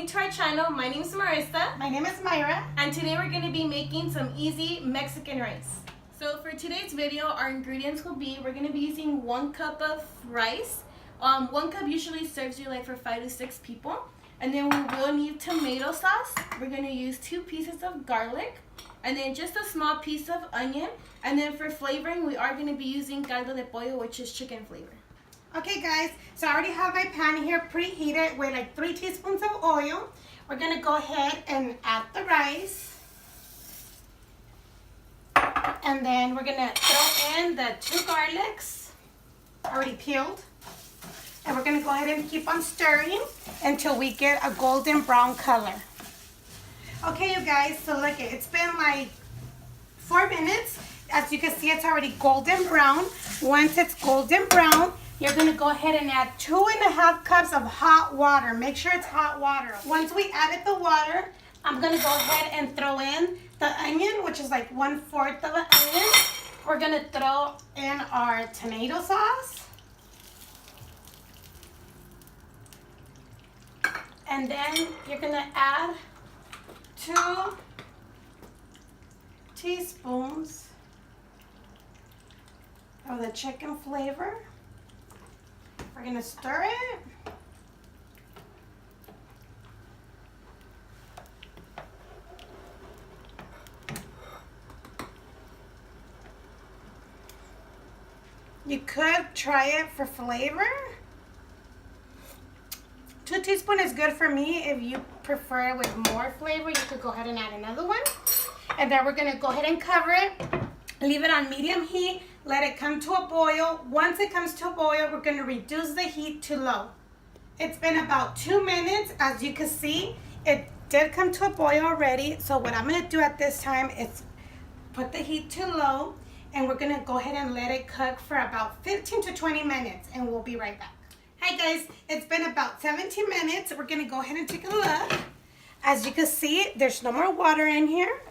to our channel. My name is Marissa. My name is Myra. And today we're going to be making some easy Mexican rice. So for today's video, our ingredients will be, we're going to be using 1 cup of rice. 1 cup usually serves you like for 5 to 6 people. And then we will need tomato sauce. We're going to use 2 pieces of garlic. And then just a small piece of onion. And then for flavoring, we are going to be using caldo de pollo, which is chicken flavor. Okay guys, so I already have my pan here preheated with like 3 teaspoons of oil. We're going to go ahead and add the rice. And then we're going to throw in the 2 garlics, already peeled. And we're going to go ahead and keep on stirring until we get a golden brown color. Okay you guys, so look, it's been like 4 minutes. As you can see, it's already golden brown. Once it's golden brown, you're going to go ahead and add 2.5 cups of hot water. Make sure it's hot water. Once we added the water, I'm going to go ahead and throw in the onion, which is like 1/4 of an onion. We're going to throw in our tomato sauce. And then you're going to add 2 teaspoons of the chicken flavor. We're going to stir it. You could try it for flavor. 2 teaspoons is good for me. If you prefer it with more flavor, you could go ahead and add another one. And then we're going to go ahead and cover it. Leave it on medium heat. Let it come to a boil. Once it comes to a boil, we're going to reduce the heat to low. It's been about 2 minutes. As you can see, it did come to a boil already. So what I'm going to do at this time is put the heat to low. And we're going to go ahead and let it cook for about 15 to 20 minutes. And we'll be right back. Hi guys, it's been about 17 minutes. We're going to go ahead and take a look. As you can see, there's no more water in here.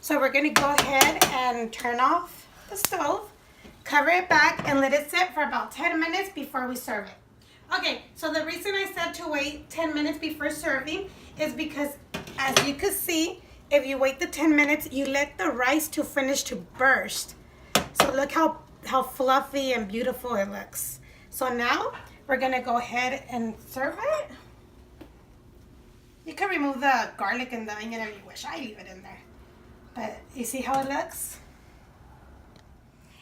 So we're going to go ahead and turn off the stove, cover it back, and let it sit for about 10 minutes before we serve it. Okay, so the reason I said to wait 10 minutes before serving is because, as you can see, if you wait the 10 minutes, you let the rice to finish to burst. So look how fluffy and beautiful it looks. So now we're going to go ahead and serve it. You can remove the garlic and the onion if you wish. I leave it in there. But you see how it looks?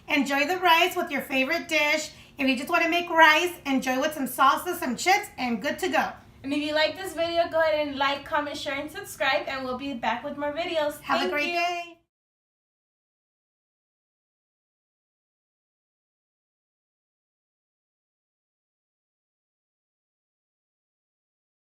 Enjoy the rice with your favorite dish. If you just want to make rice, enjoy with some salsa, some chips, and good to go. And if you like this video, go ahead and like, comment, share, and subscribe. And we'll be back with more videos. Have a great day.